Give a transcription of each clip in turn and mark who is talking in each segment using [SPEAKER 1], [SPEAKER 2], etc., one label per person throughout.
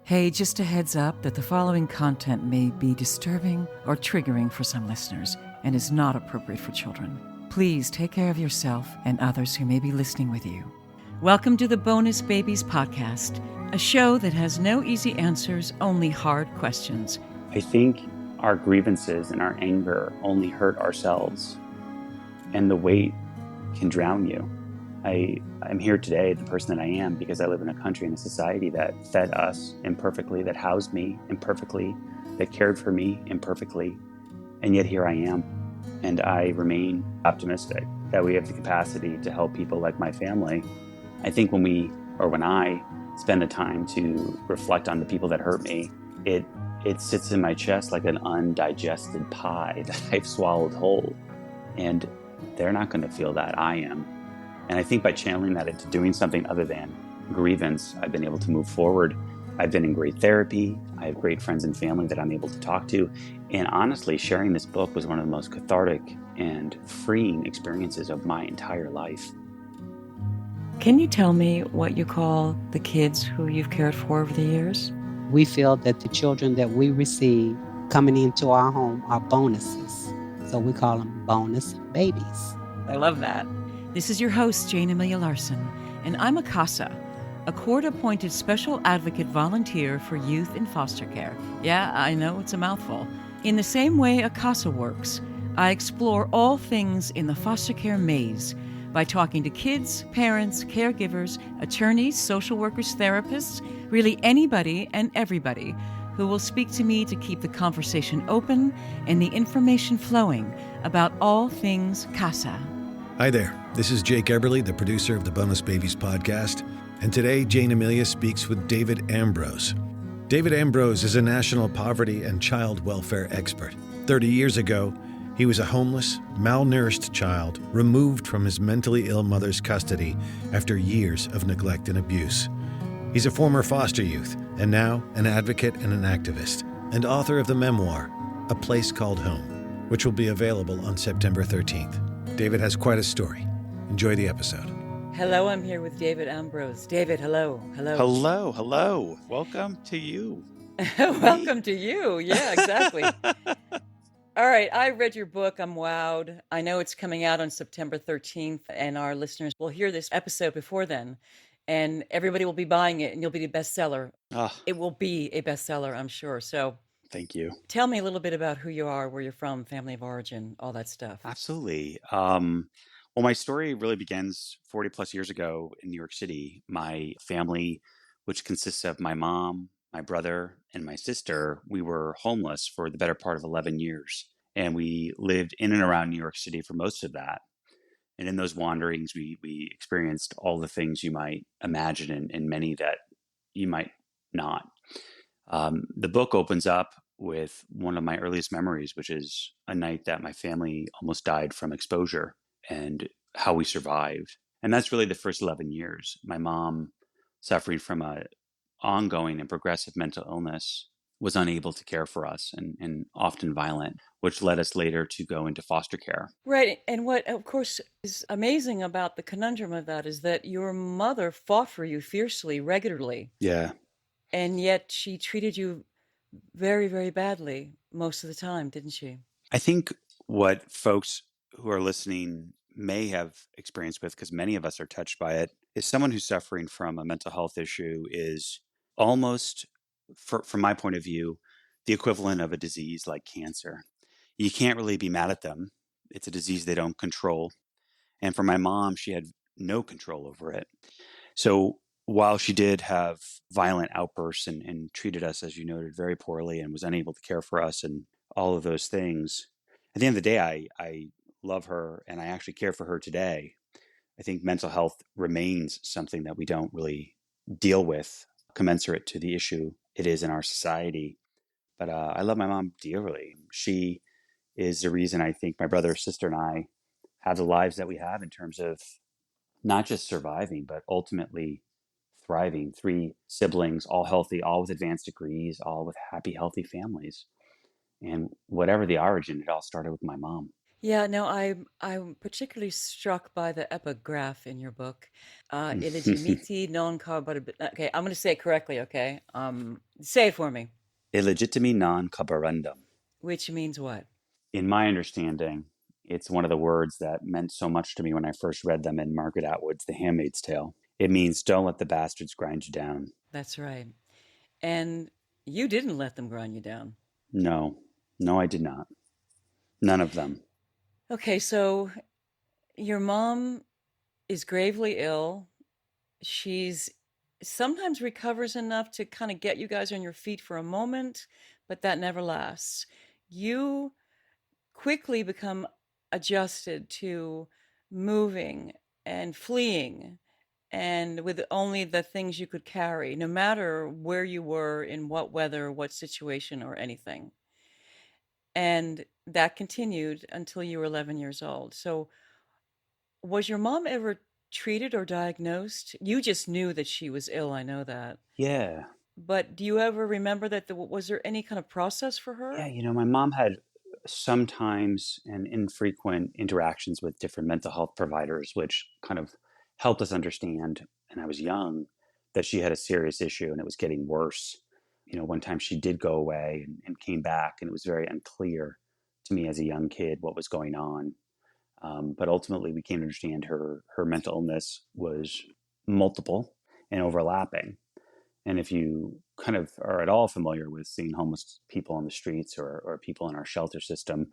[SPEAKER 1] Hey, just a heads up that the following content may be disturbing or triggering for some listeners and is not appropriate for children. Please take care of yourself and others who may be listening with you. Welcome to the Bonus Babies Podcast, a show that has no easy answers, only hard questions.
[SPEAKER 2] I think our grievances and our anger only hurt ourselves, and the weight can drown you. I'm here today, the person that I am, because I live in a country and a society that fed us imperfectly, that housed me imperfectly, that cared for me imperfectly. And yet here I am. And I remain optimistic that we have the capacity to help people like my family. I think when I spend the time to reflect on the people that hurt me, it sits in my chest like an undigested pie that I've swallowed whole. And they're not going to feel that. I am. And I think by channeling that into doing something other than grievance, I've been able to move forward. I've been in great therapy. I have great friends and family that I'm able to talk to. And honestly, sharing this book was one of the most cathartic and freeing experiences of my entire life.
[SPEAKER 1] Can you tell me what you call the kids who you've cared for over the years?
[SPEAKER 3] We feel that the children that we receive coming into our home are bonuses. So we call them bonus babies.
[SPEAKER 1] I love that. This is your host, Jane Amelia Larson, and I'm a CASA, a court-appointed special advocate volunteer for youth in foster care. Yeah, I know it's a mouthful. In the same way a CASA works, I explore all things in the foster care maze by talking to kids, parents, caregivers, attorneys, social workers, therapists, really anybody and everybody who will speak to me to keep the conversation open and the information flowing about all things CASA.
[SPEAKER 4] Hi there, this is Jake Eberly, the producer of the Bonus Babies Podcast, and today Jane Amelia speaks with David Ambroz. David Ambroz is a national poverty and child welfare expert. 30 years ago, he was a homeless, malnourished child removed from his mentally ill mother's custody after years of neglect and abuse. He's a former foster youth and now an advocate and an activist, and author of the memoir, A Place Called Home, which will be available on September 13th. David has quite a story. Enjoy the episode.
[SPEAKER 1] Hello, I'm here with David Ambroz. David, hello.
[SPEAKER 2] Hello. Welcome to you.
[SPEAKER 1] Welcome to you. Yeah, exactly. All right, I read your book. I'm wowed. I know it's coming out on September 13th, and our listeners will hear this episode before then, and everybody will be buying it, and you'll be a bestseller. It will be a bestseller, I'm sure. So
[SPEAKER 2] Thank you.
[SPEAKER 1] tell me a little bit about who you are, where you're from, family of origin, all that stuff.
[SPEAKER 2] Absolutely. Well, my story really begins 40 plus years ago in New York City. My family, which consists of my mom, my brother, and my sister, we were homeless for the better part of 11 years. And we lived in and around New York City for most of that. And in those wanderings, we experienced all the things you might imagine and many that you might not. The book opens up with one of my earliest memories, which is a night that my family almost died from exposure and how we survived. And that's really the first 11 years. My mom, suffering from a ongoing and progressive mental illness, was unable to care for us and often violent, which led us later to go into foster care.
[SPEAKER 1] Right. And what, of course, is amazing about the conundrum of that is that your mother fought for you fiercely, regularly.
[SPEAKER 2] Yeah.
[SPEAKER 1] And yet she treated you very, very badly most of the time, didn't she?
[SPEAKER 2] I think what folks who are listening may have experienced with, because many of us are touched by it, is someone who's suffering from a mental health issue is almost, from my point of view, the equivalent of a disease like cancer. You can't really be mad at them. It's a disease they don't control. And for my mom, she had no control over it. So while she did have violent outbursts and treated us, as you noted, very poorly and was unable to care for us and all of those things, at the end of the day, I love her and I actually care for her today. I think mental health remains something that we don't really deal with commensurate to the issue it is in our society. But I love my mom dearly. She is the reason I think my brother, sister, and I have the lives that we have in terms of not just surviving, but ultimately thriving. 3 siblings, all healthy, all with advanced degrees, all with happy, healthy families. And whatever the origin, it all started with my mom.
[SPEAKER 1] Yeah, no, I'm particularly struck by the epigraph in your book. Illegimiti non carborabit. Okay, I'm going to say it correctly, okay? Say it for me.
[SPEAKER 2] Illegitimi non carborundum.
[SPEAKER 1] Which means what?
[SPEAKER 2] In my understanding, it's one of the words that meant so much to me when I first read them in Margaret Atwood's The Handmaid's Tale. It means don't let the bastards grind you down.
[SPEAKER 1] That's right. And you didn't let them grind you down.
[SPEAKER 2] No, no, I did not. None of them.
[SPEAKER 1] Okay, so your mom is gravely ill. She's sometimes recovers enough to kind of get you guys on your feet for a moment, but that never lasts. You quickly become adjusted to moving and fleeing and with only the things you could carry, no matter where you were, in what weather, what situation, or anything. And that continued until you were 11 years old. So, was your mom ever treated or diagnosed? You just knew that she was ill, I know that.
[SPEAKER 2] Yeah.
[SPEAKER 1] But do you ever remember that was there any kind of process for
[SPEAKER 2] Yeah,
[SPEAKER 1] her?
[SPEAKER 2] my mom had sometimes and infrequent interactions with different mental health providers, which kind of helped us understand, and I was young, that she had a serious issue and it was getting worse. One time she did go away and came back, and it was very unclear to me as a young kid what was going on. But ultimately, we came to understand her mental illness was multiple and overlapping. And if you kind of are at all familiar with seeing homeless people on the streets or people in our shelter system,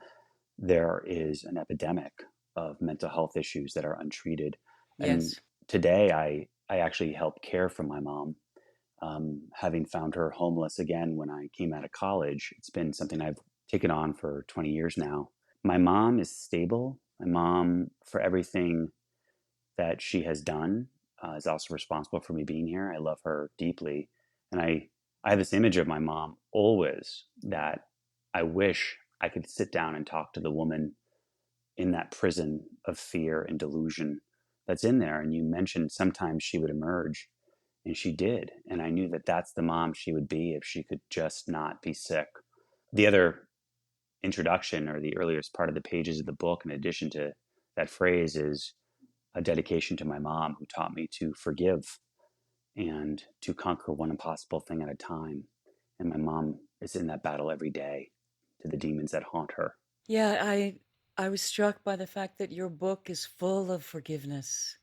[SPEAKER 2] there is an epidemic of mental health issues that are untreated. And
[SPEAKER 1] Yes.
[SPEAKER 2] today, I actually help care for my mom. Having found her homeless again when I came out of college, it's been something I've taken on for 20 years now. My mom is stable. My mom, for everything that she has done, is also responsible for me being here. I love her deeply. And I have this image of my mom always that I wish I could sit down and talk to the woman in that prison of fear and delusion that's in there. And you mentioned sometimes she would emerge, and she did. And I knew that that's the mom she would be if she could just not be sick. The other introduction, or the earliest part of the pages of the book, in addition to that phrase, is a dedication to my mom, who taught me to forgive and to conquer one impossible thing at a time. And my mom is in that battle every day to the demons that haunt her.
[SPEAKER 1] Yeah, I was struck by the fact that your book is full of forgiveness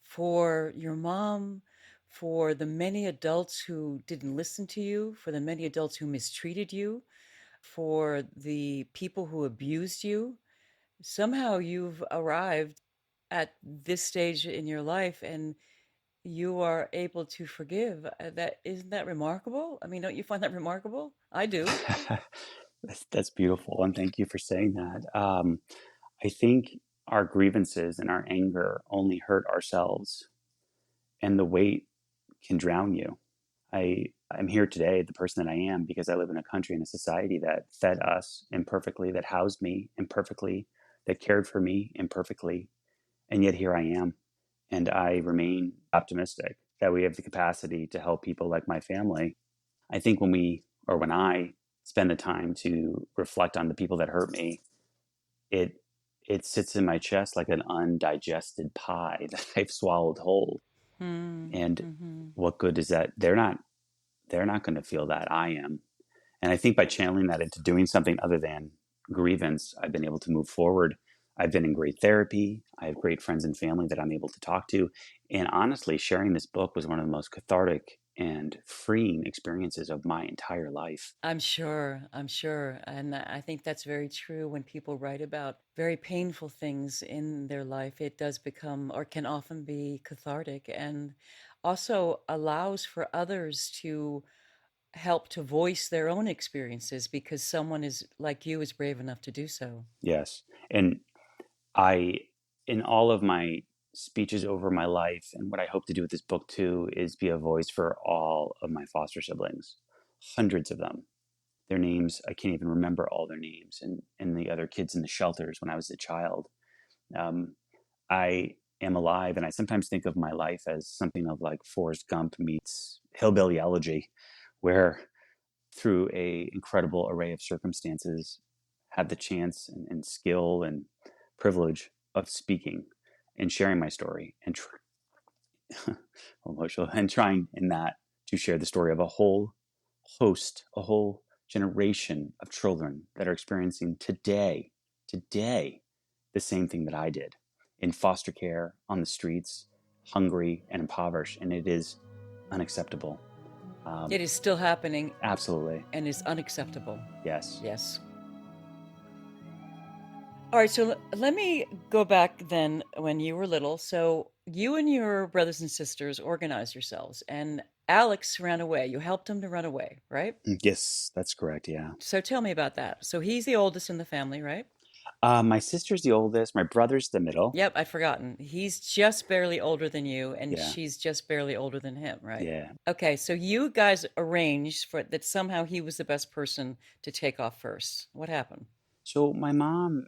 [SPEAKER 1] for your mom, for the many adults who didn't listen to you, for the many adults who mistreated you, for the people who abused you. Somehow you've arrived at this stage in your life and you are able to forgive. That isn't that remarkable? I mean, don't you find that remarkable? I do.
[SPEAKER 2] That's beautiful. And thank you for saying that. I think our grievances and our anger only hurt ourselves, and the weight can drown you. I'm here today, the person that I am, because I live in a country and a society that fed us imperfectly, that housed me imperfectly, that cared for me imperfectly. And yet here I am. And I remain optimistic that we have the capacity to help people like my family. I think when I spend the time to reflect on the people that hurt me, it sits in my chest like an undigested pie that I've swallowed whole. And
[SPEAKER 1] Mm-hmm.
[SPEAKER 2] what good is that? They're not going to feel that. I am. And I think by channeling that into doing something other than grievance, I've been able to move forward. I've been in great therapy. I have great friends and family that I'm able to talk to. And honestly, sharing this book was one of the most cathartic and freeing experiences of my entire life.
[SPEAKER 1] I'm sure. I'm sure. And I think that's very true. When people write about very painful things in their life, it does become or can often be cathartic and also allows for others to help to voice their own experiences because someone is like you is brave enough to do so.
[SPEAKER 2] Yes. And I, in all of my speeches over my life, and what I hope to do with this book too, is be a voice for all of my foster siblings, hundreds of them. Their names, I can't even remember all their names, and the other kids in the shelters when I was a child. I am alive, and I sometimes think of my life as something of like Forrest Gump meets Hillbilly Elegy, where through a incredible array of circumstances, had the chance and skill and privilege of speaking and sharing my story and emotional and trying in that to share the story of a whole generation of children that are experiencing today, the same thing that I did in foster care, on the streets, hungry and impoverished. And it is unacceptable.
[SPEAKER 1] It is still happening.
[SPEAKER 2] Absolutely.
[SPEAKER 1] And is unacceptable.
[SPEAKER 2] Yes.
[SPEAKER 1] Yes. All right, so let me go back then when you were little. So you and your brothers and sisters organized yourselves, and Alex ran away. You helped him to run away, right?
[SPEAKER 2] Yes, that's correct. Yeah.
[SPEAKER 1] So tell me about that. So he's the oldest in the family, right?
[SPEAKER 2] My sister's the oldest. My brother's the middle.
[SPEAKER 1] Yep, I'd forgotten. He's just barely older than you, and
[SPEAKER 2] Yeah.
[SPEAKER 1] she's just barely older than him, right?
[SPEAKER 2] Yeah.
[SPEAKER 1] Okay, so you guys arranged for that somehow he was the best person to take off first. What happened?
[SPEAKER 2] So my mom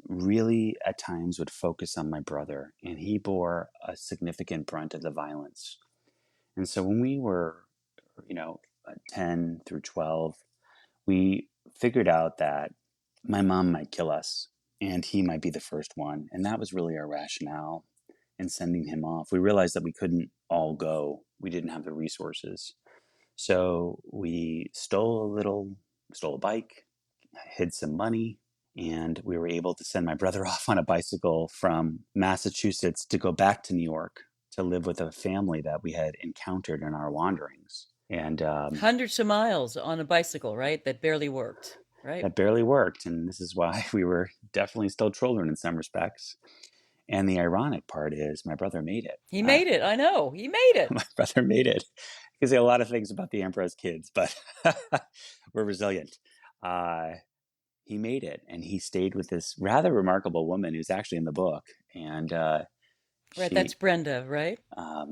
[SPEAKER 2] really at times would focus on my brother, and he bore a significant brunt of the violence. And so when we were, 10 through 12, we figured out that my mom might kill us and he might be the first one. And that was really our rationale in sending him off. We realized that we couldn't all go. We didn't have the resources. So we stole a bike, hid some money, and we were able to send my brother off on a bicycle from Massachusetts to go back to New York to live with a family that we had encountered in our wanderings. And
[SPEAKER 1] Hundreds of miles on a bicycle, right? That barely worked, right?
[SPEAKER 2] that barely worked. And this is why we were definitely still children in some respects. And the ironic part is my brother made it.
[SPEAKER 1] He made it. I know. He made it.
[SPEAKER 2] My brother made it. You can say a lot of things about the Ambroz kids, but we're resilient. He made it, and he stayed with this rather remarkable woman who's actually in the book. And
[SPEAKER 1] right, that's Brenda, right?
[SPEAKER 2] I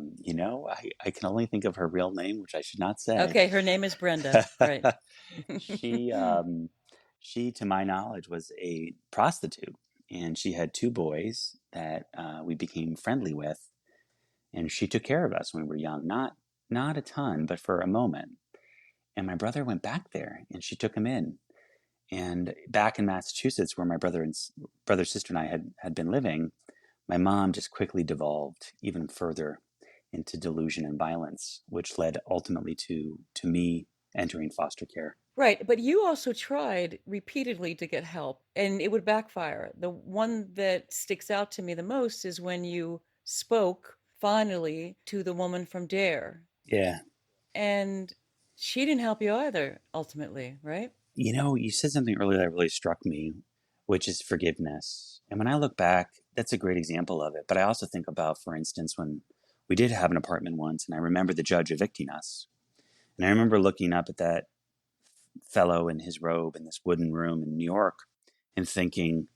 [SPEAKER 2] can only think of her real name, which I should not say.
[SPEAKER 1] Okay, her name is Brenda, right?
[SPEAKER 2] She, to my knowledge, was a prostitute, and she had 2 boys that we became friendly with, and she took care of us when we were young. Not a ton, but for a moment. And my brother went back there, and she took him in. And back in Massachusetts, where my brother, sister, and I had been living, my mom just quickly devolved even further into delusion and violence, which led ultimately to me entering foster care.
[SPEAKER 1] Right, but you also tried repeatedly to get help, and it would backfire. The one that sticks out to me the most is when you spoke finally to the woman from DARE.
[SPEAKER 2] Yeah.
[SPEAKER 1] And she didn't help you either, ultimately, right?
[SPEAKER 2] You said something earlier that really struck me, which is forgiveness. And when I look back, that's a great example of it. But I also think about, for instance, when we did have an apartment once, and I remember the judge evicting us. And I remember looking up at that fellow in his robe in this wooden room in New York and thinking,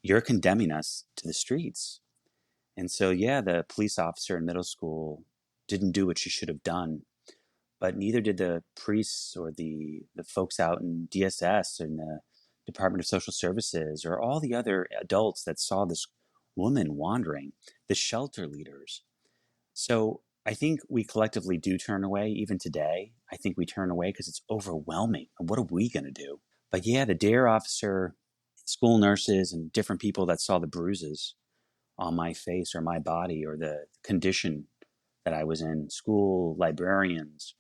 [SPEAKER 2] you're condemning us to the streets. And so, yeah, the police officer in middle school didn't do what she should have done. But neither did the priests or the folks out in DSS and the Department of Social Services or all the other adults that saw this woman wandering, the shelter leaders. So I think we collectively do turn away even today. I think we turn away because it's overwhelming. And what are we going to do? But yeah, the DARE officer, school nurses, and different people that saw the bruises on my face or my body or the condition that I was in, school, librarians,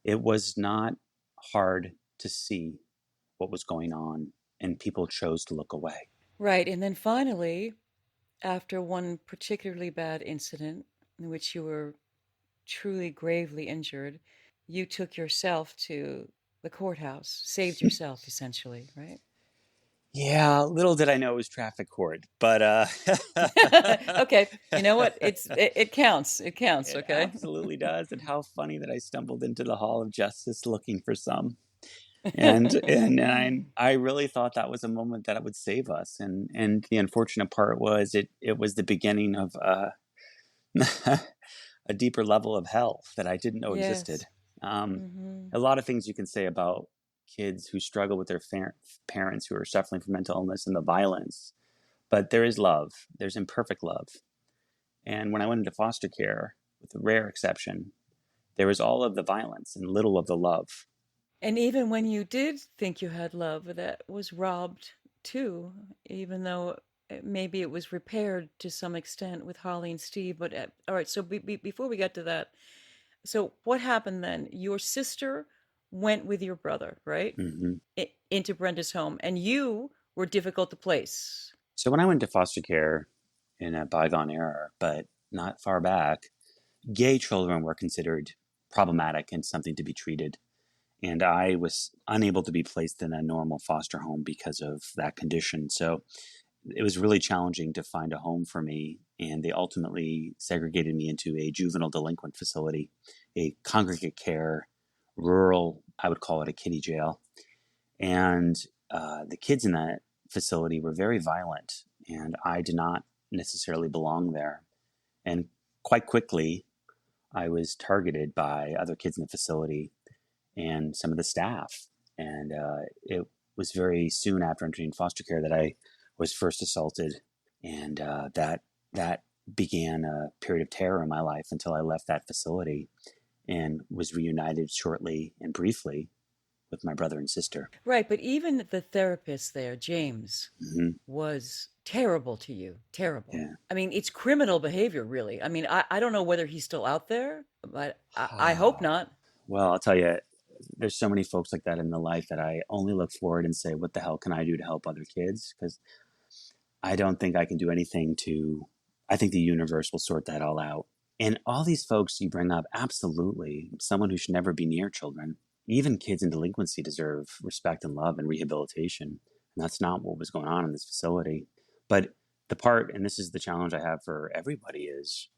[SPEAKER 2] it was not hard to see what was going on, and people chose to look away.
[SPEAKER 1] Right. And then finally, after one particularly bad incident in which you were truly gravely injured, you took yourself to the courthouse, saved yourself, essentially, right?
[SPEAKER 2] Yeah, little did I know it was traffic court, but
[SPEAKER 1] okay, you know what? It counts. It counts.
[SPEAKER 2] It
[SPEAKER 1] okay,
[SPEAKER 2] absolutely does. And how funny that I stumbled into the Hall of Justice looking for some, and I really thought that was a moment that it would save us. And the unfortunate part was it was the beginning of a deeper level of hell that I didn't know existed. A lot of things you can say about kids who struggle with their parents who are suffering from mental illness and the violence. But there is love. There's imperfect love. And when I went into foster care, with a rare exception, there was all of the violence and little of the love.
[SPEAKER 1] And even when you did think you had love, that was robbed too, even though maybe it was repaired to some extent with Holly and Steve. But all right, so before we get to that, so what happened then? Your sister went with your brother, right?
[SPEAKER 2] Hmm.
[SPEAKER 1] Into Brenda's home, and you were difficult to place.
[SPEAKER 2] So when I went to foster care in a bygone era, but not far back, gay children were considered problematic and something to be treated. And I was unable to be placed in a normal foster home because of that condition. So it was really challenging to find a home for me. And they ultimately segregated me into a juvenile delinquent facility, a congregate care, rural, I would call it a kiddie jail. And the kids in that facility were very violent, and I did not necessarily belong there. And quite quickly, I was targeted by other kids in the facility and some of the staff. And it was very soon after entering foster care that I was first assaulted, and that began a period of terror in my life until I left that facility and was reunited shortly and briefly with my brother and sister.
[SPEAKER 1] Right, but even the therapist there, James, was terrible to you. Terrible.
[SPEAKER 2] Yeah.
[SPEAKER 1] I mean, it's criminal behavior, really. I mean, I don't know whether he's still out there, but I hope not.
[SPEAKER 2] Well, I'll tell you, there's so many folks like that in the life that I only look forward and say, what the hell can I do to help other kids? Because I don't think I can do anything I think the universe will sort that all out. And all these folks you bring up, absolutely, someone who should never be near children. Even kids in delinquency deserve respect and love and rehabilitation. And that's not what was going on in this facility. But the part, and this is the challenge I have for everybody, is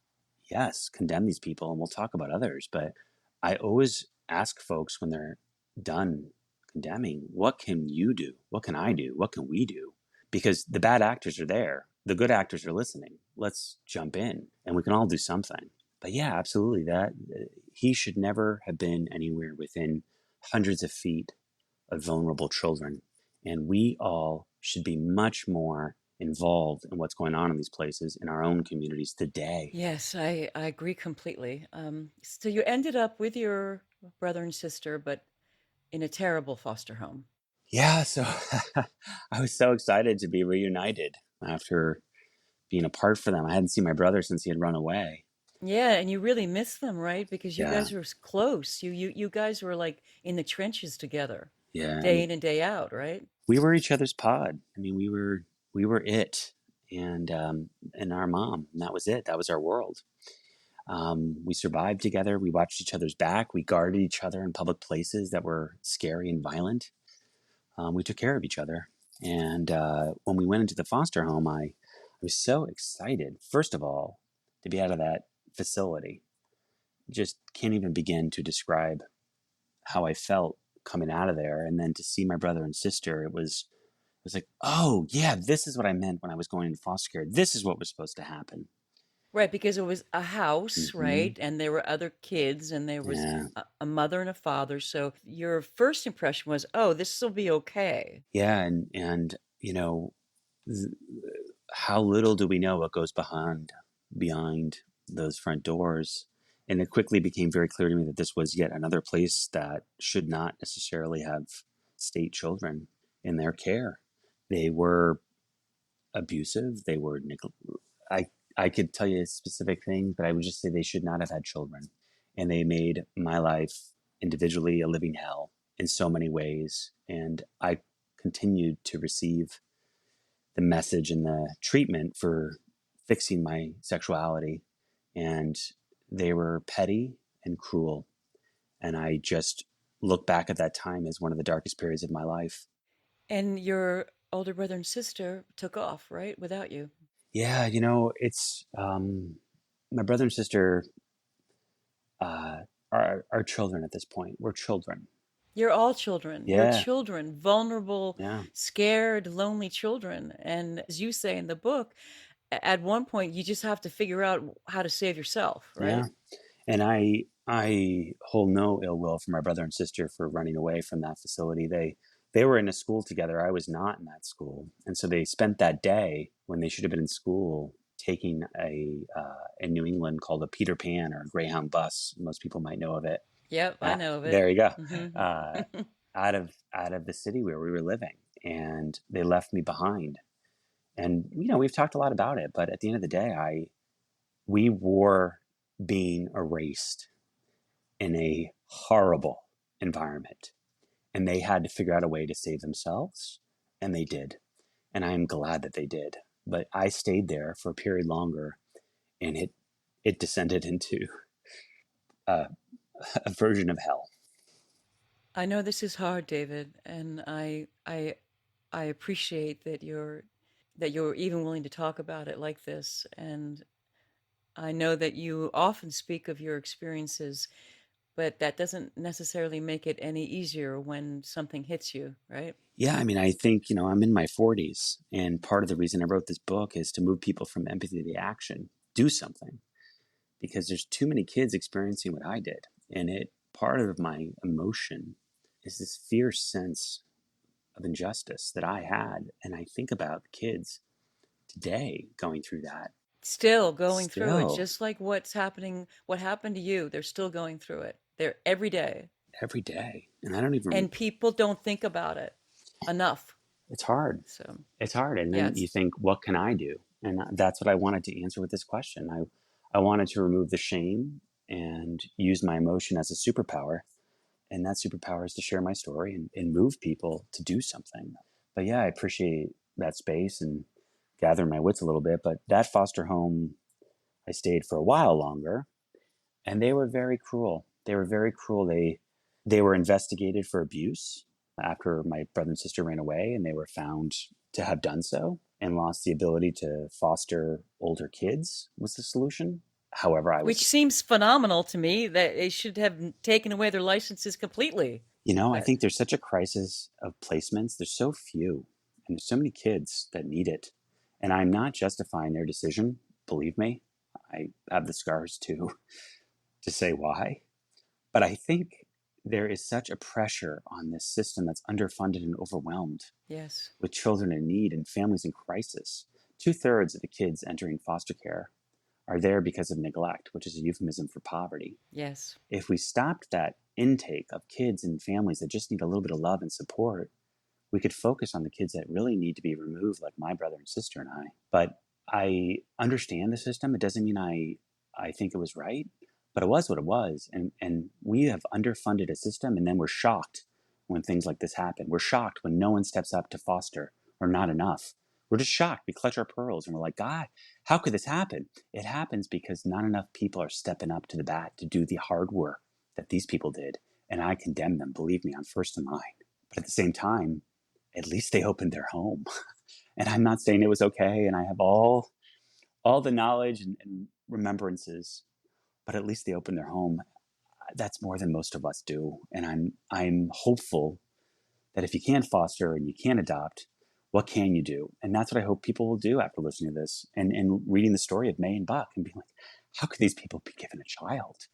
[SPEAKER 2] yes, condemn these people and we'll talk about others. But I always ask folks when they're done condemning, what can you do? What can I do? What can we do? Because the bad actors are there. The good actors are listening. Let's jump in and we can all do something. But yeah, absolutely. That he should never have been anywhere within hundreds of feet of vulnerable children. And we all should be much more involved in what's going on in these places in our own communities today.
[SPEAKER 1] Yes, I agree completely. So you ended up with your brother and sister, but in a terrible foster home.
[SPEAKER 2] Yeah, so I was so excited to be reunited after being apart from them. I hadn't seen my brother since he had run away.
[SPEAKER 1] Yeah, and you really miss them, right? Because you
[SPEAKER 2] Yeah.
[SPEAKER 1] guys were close. You guys were like in the trenches together,
[SPEAKER 2] Yeah,
[SPEAKER 1] day in and day out, right?
[SPEAKER 2] we were each other's pod. I mean, we were it, and our mom. And that was it. That was our world. We survived together. We watched each other's back. We guarded each other in public places that were scary and violent. We took care of each other. And when we went into the foster home, I was so excited, first of all, to be out of that facility. Just can't even begin to describe how I felt coming out of there. And then to see my brother and sister, it was like, oh, yeah, this is what I meant when I was going into foster care. This is what was supposed to happen.
[SPEAKER 1] Right, because it was a house,
[SPEAKER 2] Mhm.
[SPEAKER 1] right? And there were other kids, and there was
[SPEAKER 2] Yeah.
[SPEAKER 1] a mother and a father. So your first impression was, oh, this will be okay.
[SPEAKER 2] Yeah. And you know, how little do we know what goes behind those front doors? And it quickly became very clear to me that this was yet another place that should not necessarily have state children in their care. They were abusive. They were I could tell you specific things, but I would just say they should not have had children. And they made my life individually a living hell in so many ways. And I continued to receive the message and the treatment for fixing my sexuality. And they were petty and cruel. And I just look back at that time as one of the darkest periods of my life.
[SPEAKER 1] And your older brother and sister took off, right, without you.
[SPEAKER 2] Yeah, it's my brother and sister are children at this point. We're children.
[SPEAKER 1] You're all children.
[SPEAKER 2] Yeah.
[SPEAKER 1] You're children, vulnerable,
[SPEAKER 2] Yeah.
[SPEAKER 1] scared, lonely children. And as you say in the book, at one point you just have to figure out how to save yourself, right?
[SPEAKER 2] Yeah. And I hold no ill will for my brother and sister for running away from that facility. They were in a school together. I was not in that school. And so they spent that day when they should have been in school taking in New England called a Peter Pan or a Greyhound bus. Most people might know of it.
[SPEAKER 1] Yep, I know of it.
[SPEAKER 2] There you go.
[SPEAKER 1] Mm-hmm.
[SPEAKER 2] Out of the city where we were living, and they left me behind. And we've talked a lot about it, but at the end of the day, we were being erased in a horrible environment, and they had to figure out a way to save themselves, and they did. And I am glad that they did. But I stayed there for a period longer, and it descended into a version of hell.
[SPEAKER 1] I know this is hard, David, and I appreciate that you're even willing to talk about it like this. And I know that you often speak of your experiences, but that doesn't necessarily make it any easier when something hits you, right?
[SPEAKER 2] Yeah, I mean, I think, I'm in my 40s, and part of the reason I wrote this book is to move people from empathy to action. Do something, because there's too many kids experiencing what I did. And part of my emotion is this fierce sense of injustice that I had. And I think about kids today going through that.
[SPEAKER 1] Still going through it, just like what happened to you. They're still going through it. They're every day.
[SPEAKER 2] Every day. And I don't even...
[SPEAKER 1] And people don't think about it enough.
[SPEAKER 2] It's hard.
[SPEAKER 1] So
[SPEAKER 2] it's hard. And then you think, what can I do? And that's what I wanted to answer with this question. I wanted to remove the shame and use my emotion as a superpower. And that superpower is to share my story and move people to do something. But yeah, I appreciate that space and gathering my wits a little bit. But that foster home, I stayed for a while longer, and they were very cruel. They were very cruel. They were investigated for abuse after my brother and sister ran away, and they were found to have done so and lost the ability to foster older kids was the solution. However,
[SPEAKER 1] which seems phenomenal to me, that they should have taken away their licenses completely.
[SPEAKER 2] I think there's such a crisis of placements. There's so few, and there's so many kids that need it. And I'm not justifying their decision. Believe me, I have the scars to say why. But I think there is such a pressure on this system that's underfunded and overwhelmed.
[SPEAKER 1] Yes.
[SPEAKER 2] With children in need and families in crisis. 2/3 of the kids entering foster care are there because of neglect, which is a euphemism for poverty.
[SPEAKER 1] Yes.
[SPEAKER 2] If we stopped that intake of kids and families that just need a little bit of love and support, we could focus on the kids that really need to be removed, like my brother and sister and I. But I understand the system. It doesn't mean I think it was right, but it was what it was. And we have underfunded a system, and then we're shocked when things like this happen. We're shocked when no one steps up to foster, or not enough. We're just shocked. We clutch our pearls and we're like, God, how could this happen? It happens because not enough people are stepping up to the bat to do the hard work that these people did. And I condemn them. Believe me, I'm first in line. But at the same time, at least they opened their home. And I'm not saying it was okay, and I have all the knowledge and remembrances, but at least they opened their home. That's more than most of us do. And I'm hopeful that if you can't foster and you can't adopt, what can you do? And that's what I hope people will do after listening to this and reading the story of May and Buck and being like, how could these people be given a child?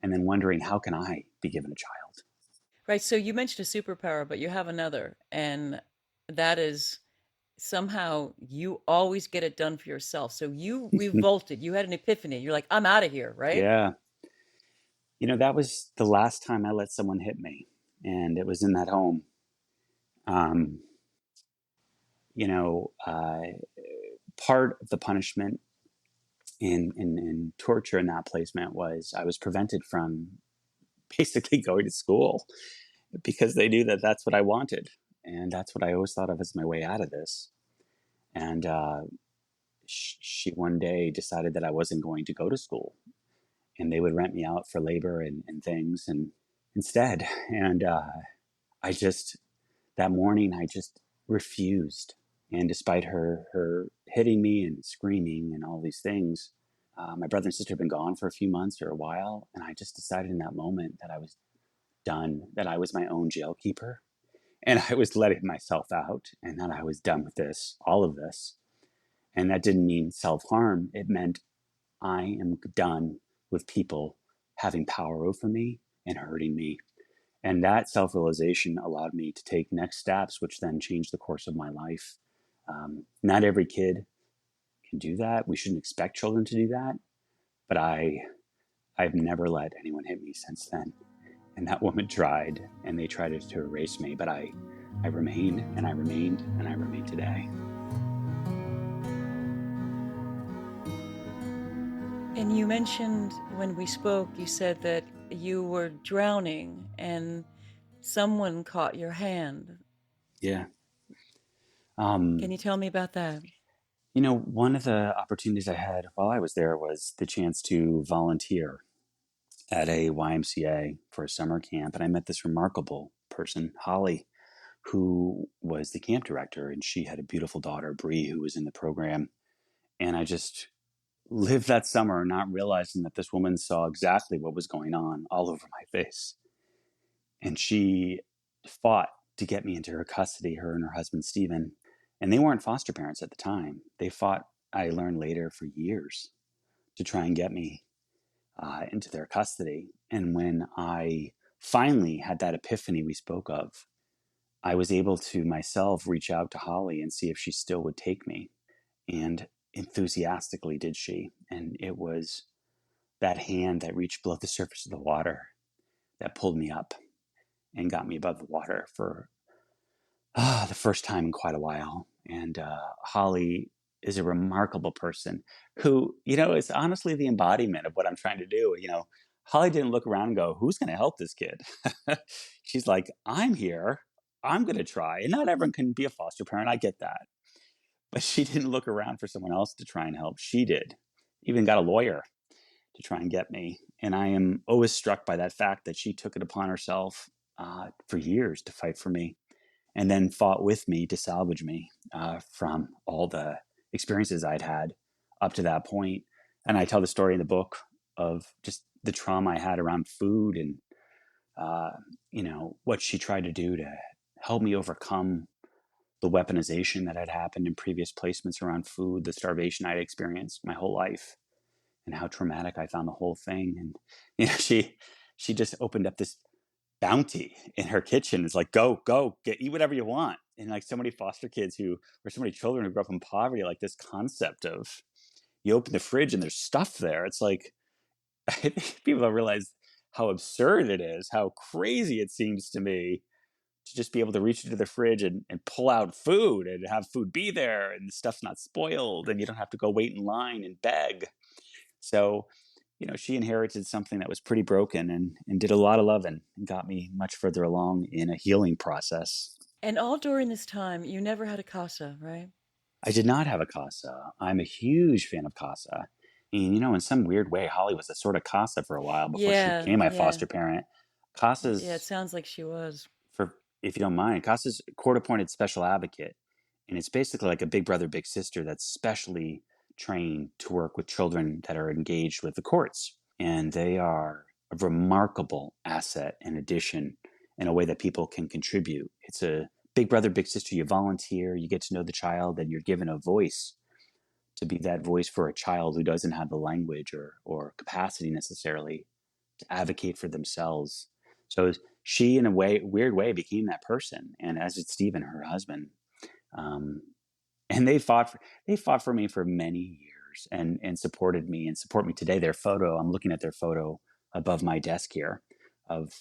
[SPEAKER 2] And then wondering, how can I be given a child?
[SPEAKER 1] Right. So you mentioned a superpower, but you have another, and that is somehow you always get it done for yourself. So you revolted. You had an epiphany. You're like, I'm out of here, right?
[SPEAKER 2] Yeah. That was the last time I let someone hit me, and it was in that home. Part of the punishment in torture in that placement was I was prevented from basically going to school because they knew that that's what I wanted. And that's what I always thought of as my way out of this. And she one day decided that I wasn't going to go to school, and they would rent me out for labor and things and instead. And that morning, I just refused. And despite her hitting me and screaming and all these things, my brother and sister had been gone for a few months or a while. And I just decided in that moment that I was done, that I was my own jail keeper. And I was letting myself out, and that I was done with this, all of this. And that didn't mean self-harm. It meant I am done with people having power over me and hurting me. And that self-realization allowed me to take next steps, which then changed the course of my life. Not every kid can do that. We shouldn't expect children to do that. But I've never let anyone hit me since then. And that woman tried, and they tried to erase me, but I remained, and I remained, and I remain today.
[SPEAKER 1] And you mentioned when we spoke, you said that you were drowning and someone caught your hand.
[SPEAKER 2] Yeah.
[SPEAKER 1] Can you tell me about that?
[SPEAKER 2] One of the opportunities I had while I was there was the chance to volunteer at a YMCA for a summer camp. And I met this remarkable person, Holly, who was the camp director. And she had a beautiful daughter, Bree, who was in the program. And I just lived that summer not realizing that this woman saw exactly what was going on all over my face. And she fought to get me into her custody, her and her husband, Stephen. And they weren't foster parents at the time. They fought, I learned later, for years to try and get me into their custody. And when I finally had that epiphany we spoke of, I was able to myself reach out to Holly and see if she still would take me. And enthusiastically did she. And it was that hand that reached below the surface of the water that pulled me up and got me above the water for the first time in quite a while. And Holly is a remarkable person who, is honestly the embodiment of what I'm trying to do. Holly didn't look around and go, who's going to help this kid? She's like, I'm here. I'm going to try. And not everyone can be a foster parent. I get that. But she didn't look around for someone else to try and help. She did. Even got a lawyer to try and get me. And I am always struck by that fact that she took it upon herself for years to fight for me, and then fought with me to salvage me from all the experiences I'd had up to that point. And I tell the story in the book of just the trauma I had around food and, what she tried to do to help me overcome the weaponization that had happened in previous placements around food, the starvation I'd experienced my whole life, and how traumatic I found the whole thing. And, she just opened up this bounty in her kitchen. It's like, go, eat whatever you want. And like so many foster kids or so many children who grew up in poverty, like this concept of you open the fridge and there's stuff there. It's like, I think people don't realize how absurd it is, how crazy it seems to me to just be able to reach into the fridge and pull out food and have food be there and the stuff's not spoiled and you don't have to go wait in line and beg. So, she inherited something that was pretty broken and did a lot of loving and got me much further along in a healing process.
[SPEAKER 1] And all during this time, you never had a CASA, right?
[SPEAKER 2] I did not have a CASA. I'm a huge fan of CASA. And, in some weird way, Holly was a sort of CASA for a while before she became my foster parent. CASA's...
[SPEAKER 1] Yeah, it sounds like she was.
[SPEAKER 2] If you don't mind, CASA's court-appointed special advocate. And it's basically like a big brother, big sister that's specially trained to work with children that are engaged with the courts. And they are a remarkable asset and addition in a way that people can contribute. It's a big brother, big sister. You volunteer, you get to know the child, and you're given a voice to be that voice for a child who doesn't have the language or capacity necessarily to advocate for themselves. So she, in a weird way, became that person. And as did Stephen, her husband. And they fought for me for many years and supported me and support me today. Their photo, I'm looking at their photo above my desk here of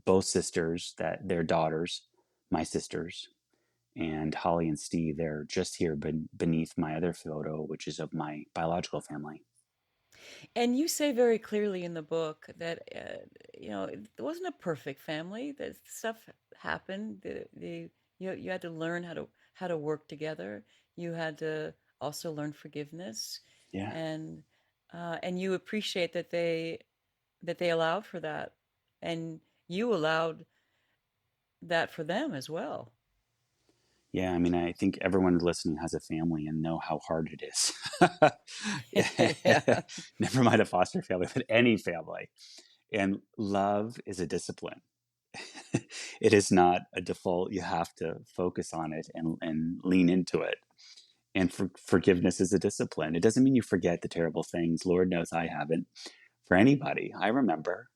[SPEAKER 2] both sisters, their daughters, my sisters, and Holly and Steve. They're just here beneath my other photo, which is of my biological family.
[SPEAKER 1] And you say very clearly in the book that, it wasn't a perfect family, that stuff happened. You had to learn how to work together. You had to also learn forgiveness.
[SPEAKER 2] Yeah.
[SPEAKER 1] And you appreciate that they allowed for that, and you allowed that for them as well.
[SPEAKER 2] Yeah, I think everyone listening has a family and know how hard it is.
[SPEAKER 1] Yeah.
[SPEAKER 2] Never mind a foster family, but any family. And love is a discipline. It is not a default. You have to focus on it and lean into it. And forgiveness is a discipline. It doesn't mean you forget the terrible things. Lord knows I haven't. For anybody, I remember.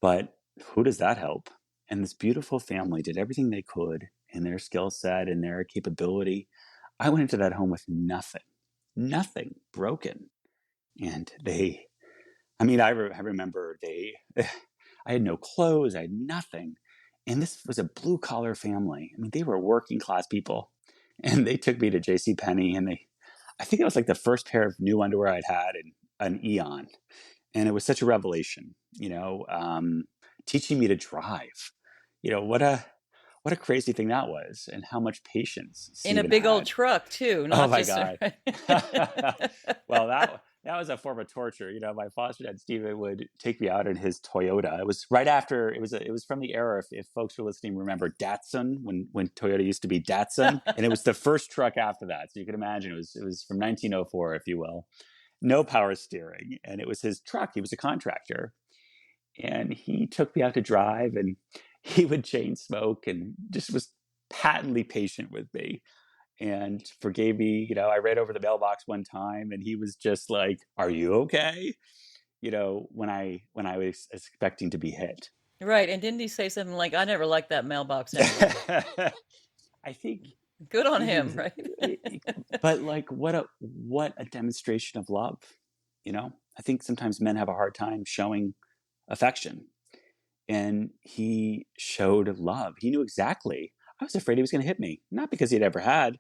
[SPEAKER 2] But who does that help? And this beautiful family did everything they could in their skill set and their capability. I went into that home with nothing broken. And I remember I had no clothes. I had nothing. And this was a blue collar family. I mean, they were working class people, and they took me to JCPenney, and I think it was like the first pair of new underwear I'd had in an eon. And it was such a revelation, teaching me to drive. What a crazy thing that was, and how much patience
[SPEAKER 1] in a
[SPEAKER 2] Stephen
[SPEAKER 1] big old
[SPEAKER 2] had.
[SPEAKER 1] truck too.
[SPEAKER 2] Oh
[SPEAKER 1] Not
[SPEAKER 2] my
[SPEAKER 1] just
[SPEAKER 2] God. Well, that was a form of torture. My foster dad, Stephen, would take me out in his Toyota. It was right after, it was from the era, if folks are listening, remember Datsun, when Toyota used to be Datsun. And it was the first truck after that. So you can imagine it was from 1904, if you will. No power steering. And it was his truck. He was a contractor. And he took me out to drive, and he would chain smoke and just was patently patient with me and forgave me. I read over the mailbox one time, and he was just like, "Are you okay?" When I was expecting to be hit.
[SPEAKER 1] Right. And didn't he say something like, "I never liked that mailbox anyway"?
[SPEAKER 2] I think
[SPEAKER 1] good on him, right?
[SPEAKER 2] But like, what a demonstration of love. I think sometimes men have a hard time showing affection, and he showed love. He knew exactly. I was afraid he was going to hit me, not because he'd ever had,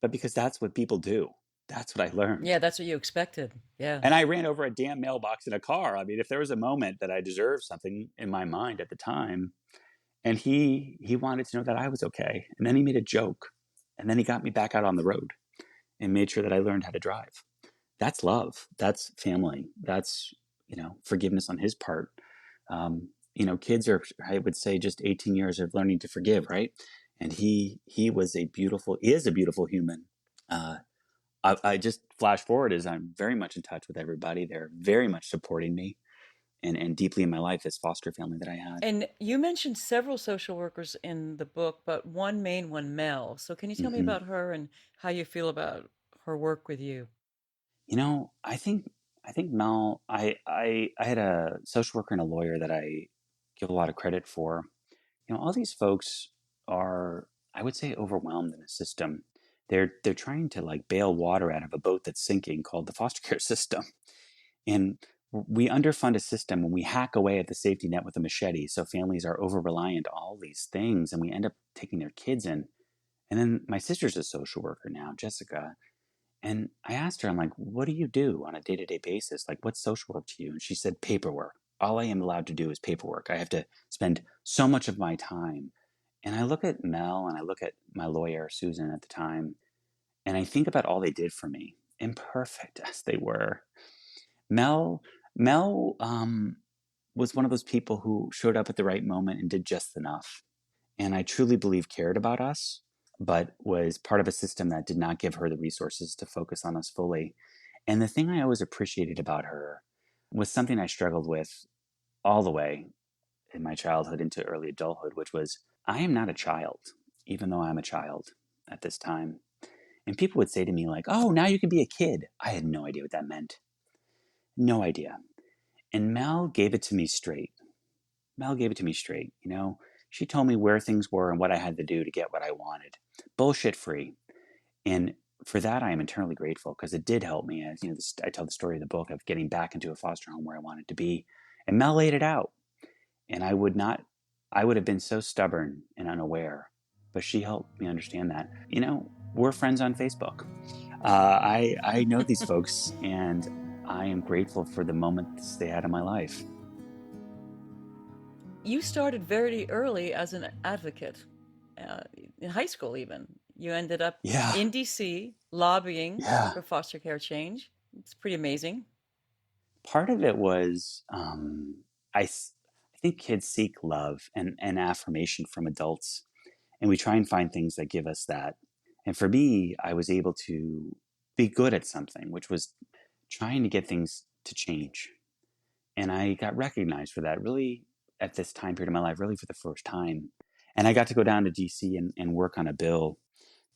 [SPEAKER 2] but because that's what people do. That's what I learned.
[SPEAKER 1] Yeah, that's what you expected. Yeah.
[SPEAKER 2] And I ran over a damn mailbox in a car. I mean, if there was a moment that I deserved something in my mind at the time, and he wanted to know that I was okay. And then he made a joke, and then he got me back out on the road and made sure that I learned how to drive. That's love. That's family. That's, forgiveness on his part. Kids are, I would say, just 18 years of learning to forgive, right? And he is a beautiful human. I just flash forward as I'm very much in touch with everybody. They're very much supporting me and deeply in my life, this foster family that I had.
[SPEAKER 1] And you mentioned several social workers in the book, but one main one, Mel. So can you tell me about her and how you feel about her work with you?
[SPEAKER 2] I think Mel, I had a social worker and a lawyer that I give a lot of credit for. All these folks are, I would say, overwhelmed in the system. They're trying to like bail water out of a boat that's sinking called the foster care system. And we underfund a system when we hack away at the safety net with a machete. So families are over reliant on all these things, and we end up taking their kids in. And then my sister's a social worker now, Jessica. And I asked her, I'm like, what do you do on a day-to-day basis? Like, what's social work to you? And she said, paperwork. All I am allowed to do is paperwork. I have to spend so much of my time. And I look at Mel and I look at my lawyer, Susan, at the time, and I think about all they did for me, imperfect as they were. Mel was one of those people who showed up at the right moment and did just enough. And I truly believe cared about us, but was part of a system that did not give her the resources to focus on us fully. And the thing I always appreciated about her was something I struggled with all the way in my childhood into early adulthood, which was, I am not a child, even though I'm a child at this time. And people would say to me like, oh, now you can be a kid. I had no idea what that meant. No idea. And Mel gave it to me straight. She told me where things were and what I had to do to get what I wanted. Bullshit free. And for that, I am eternally grateful, because it did help me. As I tell the story of the book of getting back into a foster home where I wanted to be. And Mel laid it out. And I would have been so stubborn and unaware, but she helped me understand that. We're friends on Facebook. I know these folks, and I am grateful for the moments they had in my life.
[SPEAKER 1] You started very early as an advocate, in high school even. You ended up in D.C. lobbying for foster care change. It's pretty amazing.
[SPEAKER 2] Part of it was, I think kids seek love and affirmation from adults, and we try and find things that give us that. And for me, I was able to be good at something, which was trying to get things to change. And I got recognized for that really at this time period of my life, really for the first time. And I got to go down to DC and work on a bill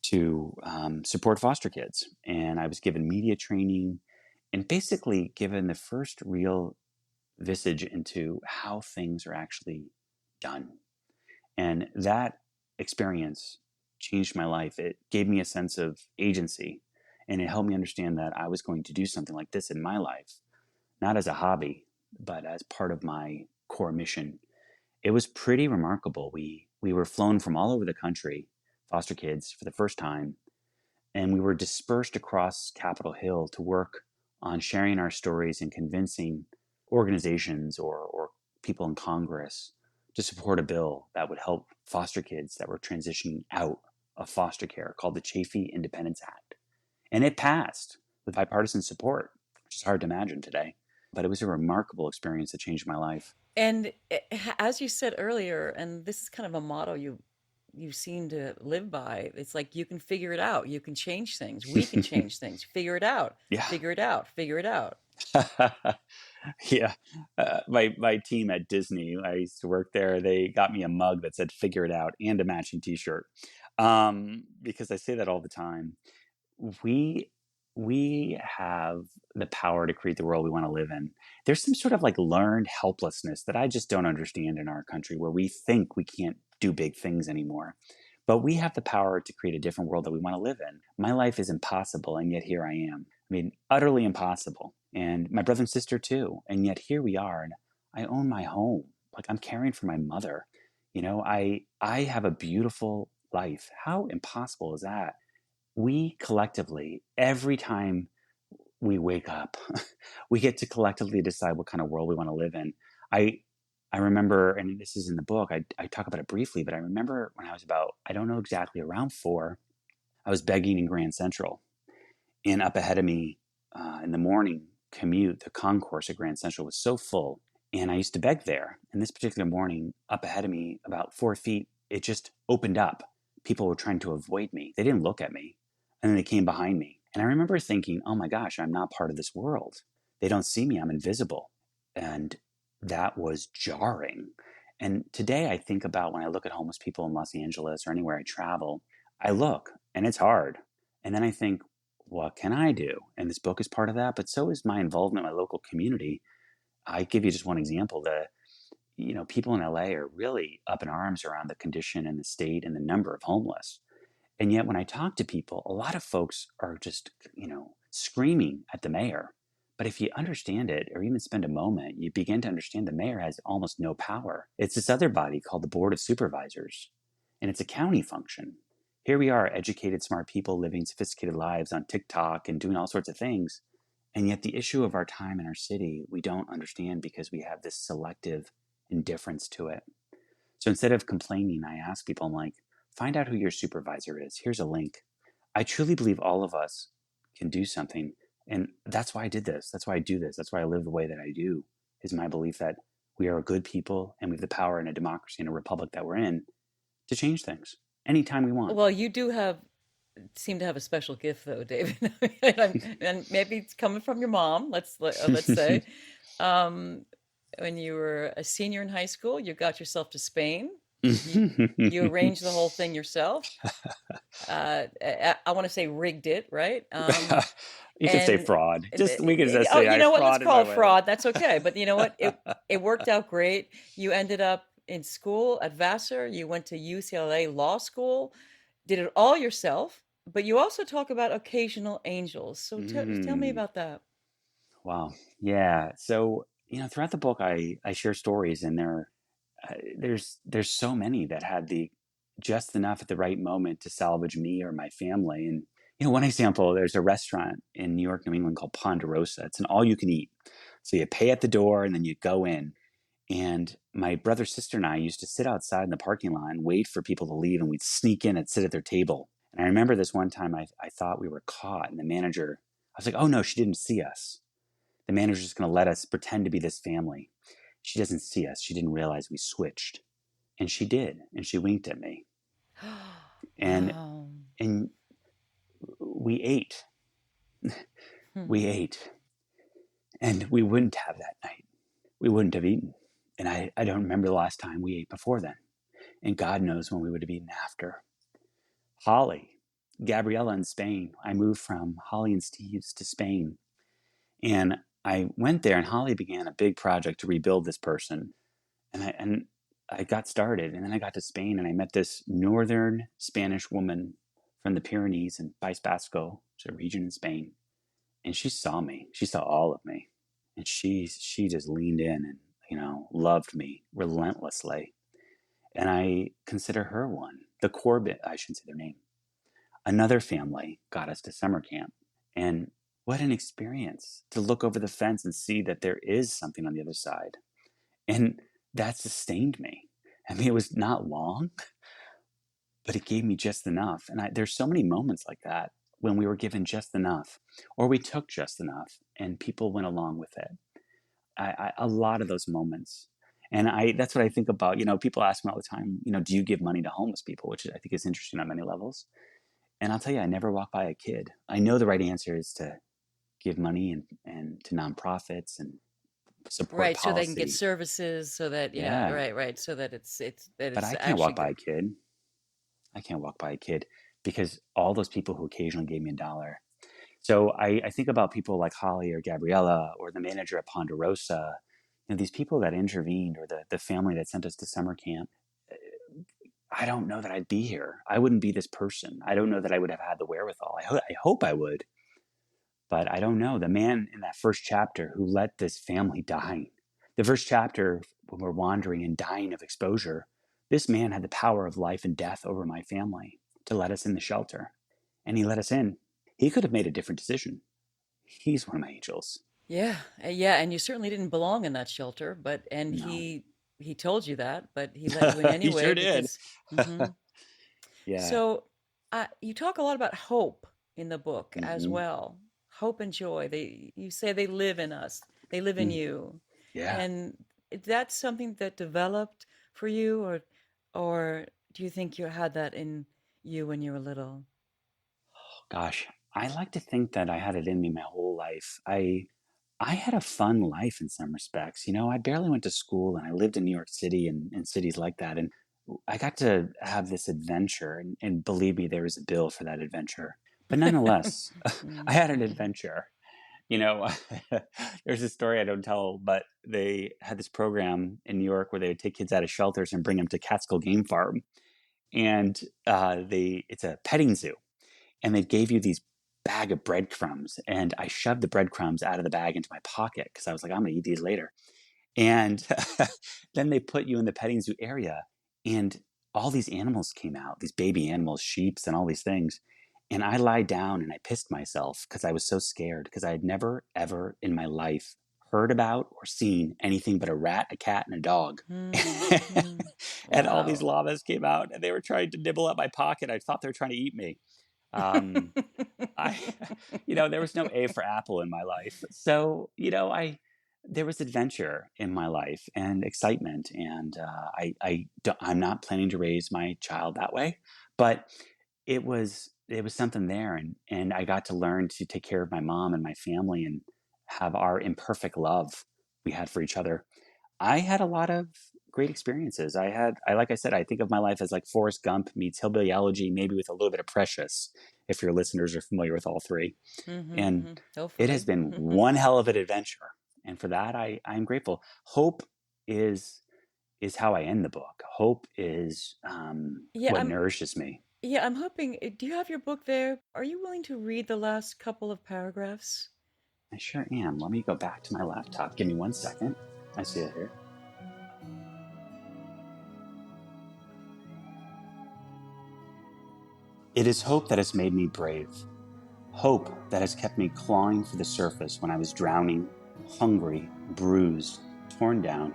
[SPEAKER 2] to support foster kids. And I was given media training and basically given the first real visage into how things are actually done. And that experience changed my life. It gave me a sense of agency, and it helped me understand that I was going to do something like this in my life, not as a hobby, but as part of my core mission. It was pretty remarkable. We were flown from all over the country, foster kids, for the first time, and we were dispersed across Capitol Hill to work on sharing our stories and convincing organizations or people in Congress to support a bill that would help foster kids that were transitioning out of foster care called the Chafee Independence Act. And it passed with bipartisan support, which is hard to imagine today. But it was a remarkable experience that changed my life.
[SPEAKER 1] And as you said earlier, and this is kind of a motto you seem to live by, it's like you can figure it out. You can change things. We can change things. Figure it out.
[SPEAKER 2] Yeah.
[SPEAKER 1] Figure it out. Figure it out.
[SPEAKER 2] Yeah. My team at Disney, I used to work there, they got me a mug that said "Figure It Out" and a matching t-shirt. Because I say that all the time. We have the power to create the world we want to live in. There's some sort of like learned helplessness that I just don't understand in our country, where we think we can't do big things anymore. But we have the power to create a different world that we want to live in. My life is impossible, and yet here I am. I mean, utterly impossible. And my brother and sister too. And yet here we are, and I own my home. Like, I'm caring for my mother. You know, I have a beautiful life. How impossible is that? We collectively, every time we wake up, we get to collectively decide what kind of world we want to live in. I remember, and this is in the book, I talk about it briefly, but I remember when I was about, I don't know exactly, around 4, I was begging in Grand Central. And up ahead of me in the morning commute, the concourse at Grand Central was so full. And I used to beg there. And this particular morning, up ahead of me, about 4 feet, it just opened up. People were trying to avoid me. They didn't look at me. And then they came behind me. And I remember thinking, oh my gosh, I'm not part of this world. They don't see me. I'm invisible. And that was jarring. And today I think about when I look at homeless people in Los Angeles or anywhere I travel, I look and it's hard. And then I think, what can I do? And this book is part of that, but so is my involvement in my local community. I give you just one example. People in LA are really up in arms around the condition and the state and the number of homeless. And yet when I talk to people, a lot of folks are just, screaming at the mayor. But if you understand it, or even spend a moment, you begin to understand the mayor has almost no power. It's this other body called the Board of Supervisors, and it's a county function. Here we are, educated, smart people living sophisticated lives on TikTok and doing all sorts of things. And yet the issue of our time in our city, we don't understand because we have this selective indifference to it. So instead of complaining, I ask people, I'm like, find out who your supervisor is. Here's a link. I truly believe all of us can do something. And that's why I did this. That's why I do this. That's why I live the way that I do, is my belief that we are a good people and we have the power in a democracy and a republic that we're in to change things anytime we want.
[SPEAKER 1] Well, you do seem to have a special gift, though, David. And maybe it's coming from your mom, let's say. When you were a senior in high school, you got yourself to Spain. You arranged the whole thing yourself. I want to say rigged it, right?
[SPEAKER 2] You could say fraud. We could just say,
[SPEAKER 1] you know what? Let's call it fraud. That's okay. But you know what? It worked out great. You ended up in school at Vassar. You went to UCLA Law School. Did it all yourself. But you also talk about occasional angels. So tell me about that.
[SPEAKER 2] Wow. Yeah. So throughout the book, I share stories, and there's so many that had just enough at the right moment to salvage me or my family. And one example, there's a restaurant in New York, New England called Ponderosa. It's an all-you-can-eat. So you pay at the door, and then you go in. And my brother, sister, and I used to sit outside in the parking lot and wait for people to leave, and we'd sneak in and sit at their table. And I remember this one time I thought we were caught, and the manager, I was like, oh no, she didn't see us. The manager's just going to let us pretend to be this family. She doesn't see us. She didn't realize we switched. And she did. And she winked at me. And
[SPEAKER 1] Wow.
[SPEAKER 2] and we ate. We ate. And we wouldn't have that night. We wouldn't have eaten. And I don't remember the last time we ate before then. And God knows when we would have eaten after. Holly, Gabriella in Spain. I moved from Holly and Steve's to Spain. And I went there, and Holly began a big project to rebuild this person. And I got started, and then I got to Spain, and I met this northern Spanish woman from the Pyrenees in País Vasco, which is a region in Spain. And she saw me. She saw all of me. And she just leaned in, and loved me relentlessly. And I consider her one. The Corbett, I shouldn't say their name. Another family got us to summer camp. And what an experience to look over the fence and see that there is something on the other side. And that sustained me. I mean, it was not long, but it gave me just enough. And there's so many moments like that when we were given just enough, or we took just enough, and people went along with it. A lot of those moments. And that's what I think about. People ask me all the time, do you give money to homeless people? Which I think is interesting on many levels. And I'll tell you, I never walk by a kid. I know the right answer is to give money and to nonprofits and support
[SPEAKER 1] right,
[SPEAKER 2] policy.
[SPEAKER 1] so they can get services, so that right, so that it's
[SPEAKER 2] But I can't walk by a kid. I can't walk by a kid because all those people who occasionally gave me $1. So I think about people like Holly or Gabriella or the manager at Ponderosa, these people that intervened, or the family that sent us to summer camp. I don't know that I'd be here. I wouldn't be this person. I don't know that I would have had the wherewithal. I hope I would, but I don't know. The man in that first chapter who let this family die, the first chapter when we're wandering and dying of exposure, this man had the power of life and death over my family to let us in the shelter. And he let us in. He could have made a different decision. He's one of my angels.
[SPEAKER 1] Yeah, and you certainly didn't belong in that shelter, no. He told you that, but he let you in anyway.
[SPEAKER 2] He sure did. Yeah.
[SPEAKER 1] So you talk a lot about hope in the book as well. Hope and joy. You say they live in us. They live in you.
[SPEAKER 2] Yeah.
[SPEAKER 1] And that's something that developed for you, or do you think you had that in you when you were little?
[SPEAKER 2] Gosh, I like to think that I had it in me my whole life. I had a fun life in some respects. I barely went to school, and I lived in New York City and cities like that. And I got to have this adventure, and believe me, there was a bill for that adventure. But nonetheless, I had an adventure. There's a story I don't tell, but they had this program in New York where they would take kids out of shelters and bring them to Catskill Game Farm. And it's a petting zoo. And they gave you these bag of breadcrumbs, and I shoved the breadcrumbs out of the bag into my pocket because I was like, I'm going to eat these later. And then they put you in the petting zoo area, and all these animals came out, these baby animals, sheeps and all these things. And I lied down and I pissed myself because I was so scared, because I had never, ever in my life heard about or seen anything but a rat, a cat, and a dog.
[SPEAKER 1] Mm-hmm.
[SPEAKER 2] And all these llamas came out, and they were trying to nibble at my pocket. I thought they were trying to eat me. There was no A for apple in my life. So, there was adventure in my life and excitement. And I'm not planning to raise my child that way, but it was something there. And I got to learn to take care of my mom and my family and have our imperfect love we had for each other. I had a lot of great experiences. Like I said, I think of my life as like Forrest Gump meets Hillbilly Elegy, maybe with a little bit of Precious, if your listeners are familiar with all three. And it has been one hell of an adventure. And for that, I'm grateful. Hope is how I end the book. Hope is what nourishes me.
[SPEAKER 1] Yeah, I'm hoping. Do you have your book there? Are you willing to read the last couple of paragraphs?
[SPEAKER 2] I sure am. Let me go back to my laptop. Give me 1 second. I see it here. It is hope that has made me brave. Hope that has kept me clawing for the surface when I was drowning, hungry, bruised, torn down,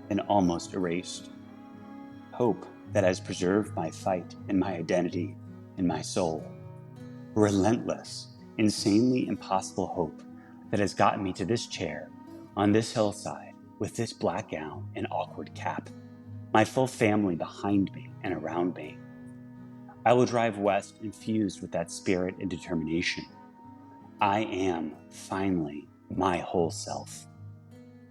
[SPEAKER 2] and almost erased. Hope that has preserved my fight and my identity and my soul. Relentless, insanely impossible hope that has gotten me to this chair, on this hillside, with this black gown and awkward cap, my full family behind me and around me. I will drive west infused with that spirit and determination. I am, finally, my whole self.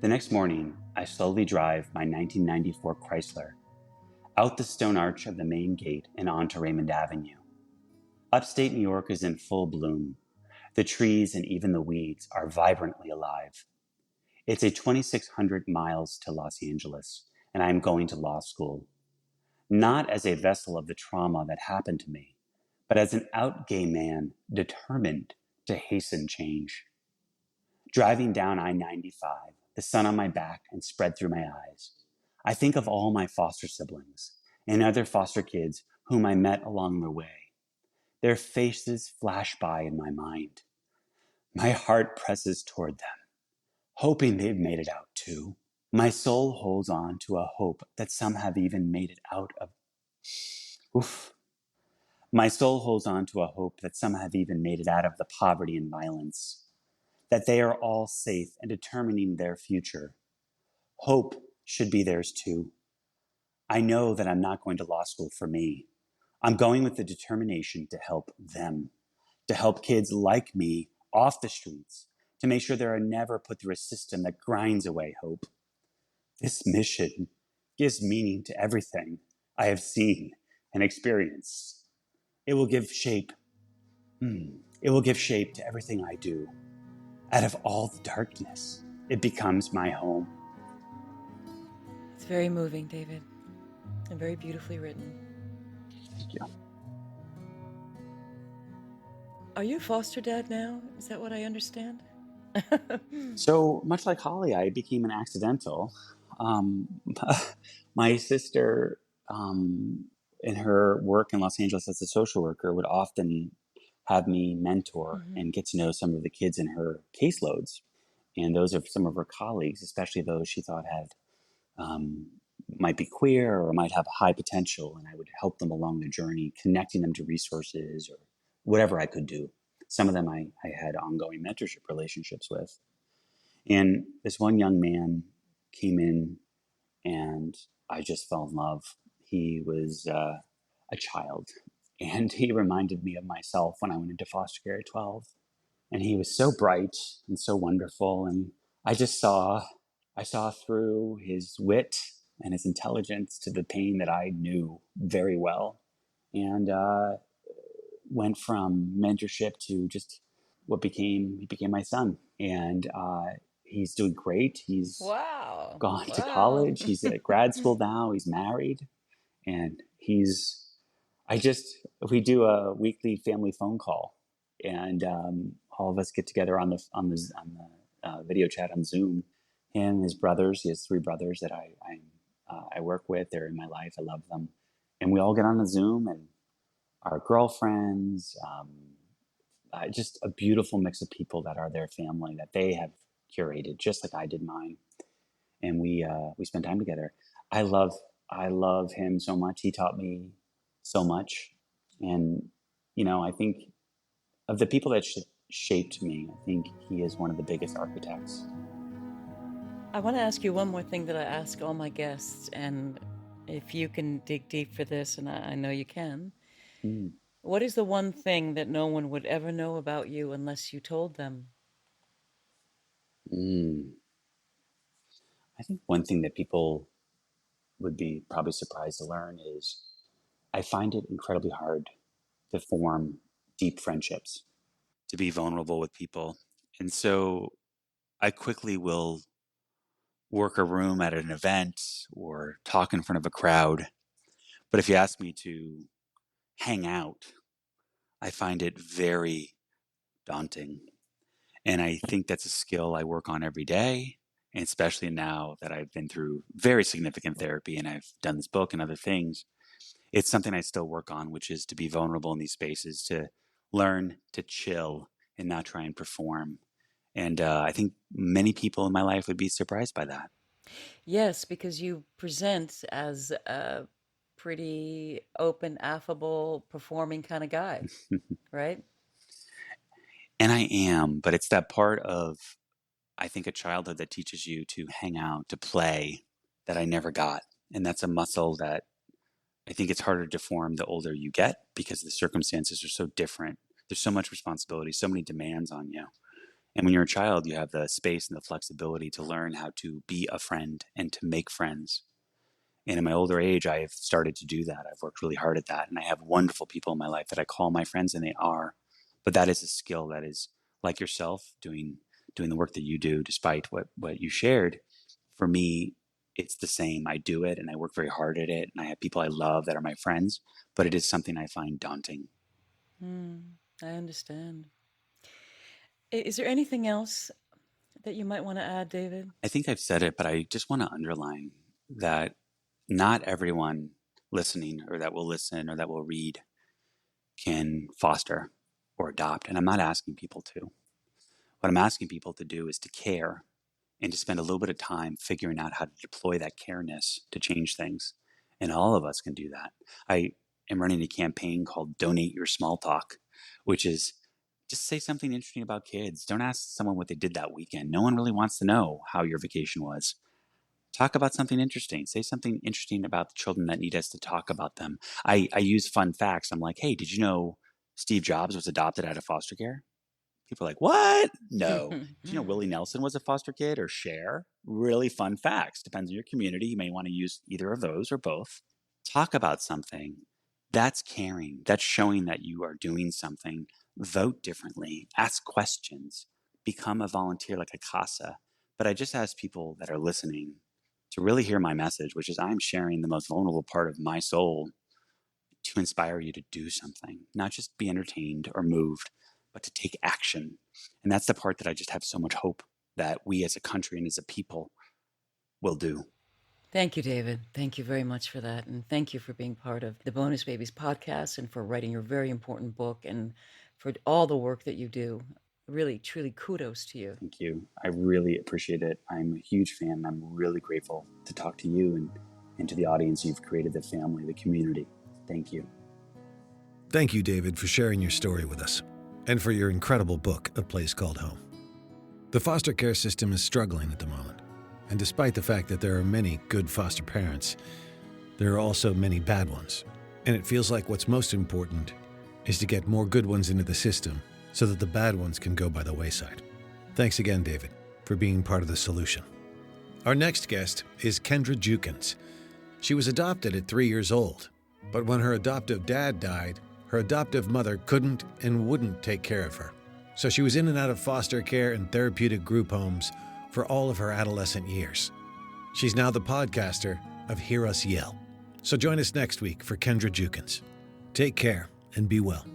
[SPEAKER 2] The next morning, I slowly drive my 1994 Chrysler out the stone arch of the main gate and onto Raymond Avenue. Upstate New York is in full bloom. The trees and even the weeds are vibrantly alive. It's a 2,600 miles to Los Angeles, and I am going to law school. Not as a vessel of the trauma that happened to me, but as an out gay man determined to hasten change. Driving down I-95, the sun on my back and spread through my eyes. I think of all my foster siblings and other foster kids whom I met along the way. Their faces flash by in my mind. My heart presses toward them, hoping they've made it out too. My soul holds on to a hope that some have even made it out of... My soul holds on to a hope that some have even made it out of the poverty and violence, that they are all safe and determining their future. Hope should be theirs too. I know that I'm not going to law school for me. I'm going with the determination to help them, to help kids like me off the streets, to make sure they are never put through a system that grinds away hope. This mission gives meaning to everything I have seen and experienced. It will give shape. It will give shape to everything I do. Out of all the darkness, it becomes my home.
[SPEAKER 1] It's very moving, David, and very beautifully written.
[SPEAKER 2] Thank you.
[SPEAKER 1] Are you a foster dad now? Is that what I understand?
[SPEAKER 2] So much like Holly, I became an accidental. My sister, in her work in Los Angeles as a social worker, would often have me mentor and get to know some of the kids in her caseloads. And those are some of her colleagues, especially those she thought had might be queer or might have high potential. And I would help them along their journey, connecting them to resources or whatever I could do. Some of them I had ongoing mentorship relationships with. And this one young man came in and I just fell in love. He was a child, and he reminded me of myself when I went into foster care at 12. And he was so bright and so wonderful. And I saw through his wit and his intelligence to the pain that I knew very well. And went from mentorship to just he became my son. And he's doing great. He's gone to college. He's at grad school now. He's married. And we do a weekly family phone call, and all of us get together on the video chat on Zoom. Him and his brothers, he has 3 brothers that I work with. They're in my life. I love them. And we all get on the Zoom, and our girlfriends, just a beautiful mix of people that are their family that they have curated, just like I did mine. And we spend time together. I love him so much. He taught me so much. And, I think of the people that shaped me, I think he is one of the biggest architects.
[SPEAKER 1] I want to ask you one more thing that I ask all my guests, and if you can dig deep for this, and I know you can. What is the one thing that no one would ever know about you unless you told them?
[SPEAKER 2] I think one thing that people would be probably surprised to learn is I find it incredibly hard to form deep friendships, to be vulnerable with people. And so I quickly will work a room at an event or talk in front of a crowd. But if you ask me to hang out, I find it very daunting. And I think that's a skill I work on every day. And especially now that I've been through very significant therapy and I've done this book and other things, it's something I still work on, which is to be vulnerable in these spaces, to learn to chill and not try and perform. And I think many people in my life would be surprised by that.
[SPEAKER 1] Yes, because you present as a pretty open, affable, performing kind of guy, right?
[SPEAKER 2] And I am, but it's that part of, I think, a childhood that teaches you to hang out, to play, that I never got. And that's a muscle that I think it's harder to form the older you get because the circumstances are so different. There's so much responsibility, so many demands on you. And when you're a child, you have the space and the flexibility to learn how to be a friend and to make friends. And in my older age, I have started to do that. I've worked really hard at that. And I have wonderful people in my life that I call my friends, and they are. But that is a skill that is, like yourself, doing the work that you do, despite what you shared. For me, it's the same. I do it and I work very hard at it. And I have people I love that are my friends, but it is something I find daunting.
[SPEAKER 1] I understand. Is there anything else that you might want to add, David?
[SPEAKER 2] I think I've said it, but I just want to underline that not everyone listening or that will listen or that will read can foster or adopt. And I'm not asking people to. What I'm asking people to do is to care and to spend a little bit of time figuring out how to deploy that careness to change things. And all of us can do that. I am running a campaign called Donate Your Small Talk, which is just say something interesting about kids. Don't ask someone what they did that weekend. No one really wants to know how your vacation was. Talk about something interesting. Say something interesting about the children that need us to talk about them. I use fun facts. I'm like, hey, did you know Steve Jobs was adopted out of foster care? People are like, what? No. Did you know Willie Nelson was a foster kid or Cher? Really fun facts. Depends on your community. You may want to use either of those or both. Talk about something. That's caring. That's showing that you are doing something. Vote differently. Ask questions. Become a volunteer like a CASA. But I just ask people that are listening to really hear my message, which is I'm sharing the most vulnerable part of my soul to inspire you to do something, not just be entertained or moved, but to take action. And that's the part that I just have so much hope that we as a country and as a people will do.
[SPEAKER 1] Thank you, David. Thank you very much for that. And thank you for being part of the Bonus Babies podcast and for writing your very important book and for all the work that you do. Really, truly kudos to you.
[SPEAKER 2] Thank you. I really appreciate it. I'm a huge fan. I'm really grateful to talk to you and to the audience you've created, the family, the community. Thank you.
[SPEAKER 4] Thank you, David, for sharing your story with us and for your incredible book, A Place Called Home. The foster care system is struggling at the moment, and despite the fact that there are many good foster parents, there are also many bad ones. And it feels like what's most important is to get more good ones into the system so that the bad ones can go by the wayside. Thanks again, David, for being part of the solution. Our next guest is Kendra Jukins. She was adopted at 3 years old, but when her adoptive dad died, her adoptive mother couldn't and wouldn't take care of her. So she was in and out of foster care and therapeutic group homes for all of her adolescent years. She's now the podcaster of Hear Us Yell. So join us next week for Kendra Jukins. Take care and be well.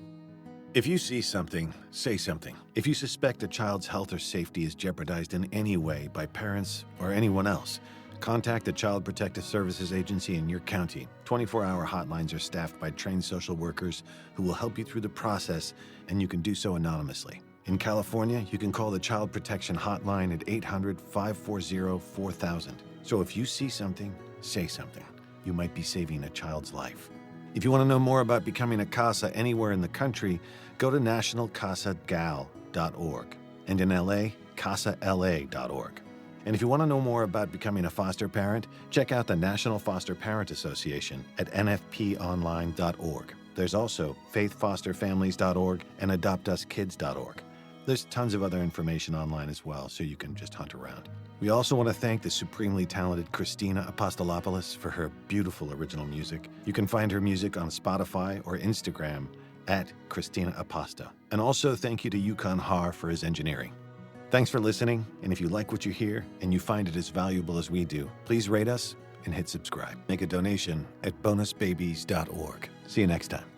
[SPEAKER 4] If you see something, say something. If you suspect a child's health or safety is jeopardized in any way by parents or anyone else, contact the Child Protective Services Agency in your county. 24-hour hotlines are staffed by trained social workers who will help you through the process, and you can do so anonymously. In California, you can call the Child Protection Hotline at 800-540-4000. So if you see something, say something. You might be saving a child's life. If you want to know more about becoming a CASA anywhere in the country, go to nationalcasagal.org, and in LA, casala.org. And if you want to know more about becoming a foster parent, check out the National Foster Parent Association at nfponline.org. There's also faithfosterfamilies.org and adoptuskids.org. There's tons of other information online as well, so you can just hunt around. We also want to thank the supremely talented Christina Apostolopoulos for her beautiful original music. You can find her music on Spotify or Instagram at Christina Aposta. And also thank you to Yukon Har for his engineering. Thanks for listening, and if you like what you hear and you find it as valuable as we do, please rate us and hit subscribe. Make a donation at bonusbabies.org. See you next time.